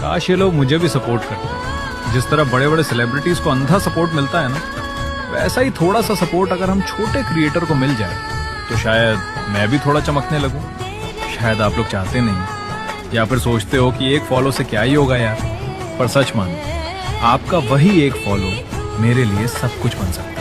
काश ये लोग मुझे भी सपोर्ट करते। जिस तरह बड़े बड़े सेलिब्रिटीज को अंधा सपोर्ट मिलता है ना, वैसा ही थोड़ा सा सपोर्ट अगर हम छोटे क्रिएटर को मिल जाए तो शायद मैं भी थोड़ा चमकने लगूं। शायद आप लोग चाहते नहीं, या फिर सोचते हो कि एक फॉलो से क्या ही होगा यार, पर सच मानो आपका वही एक फॉलो मेरे लिए सब कुछ बन सकता है।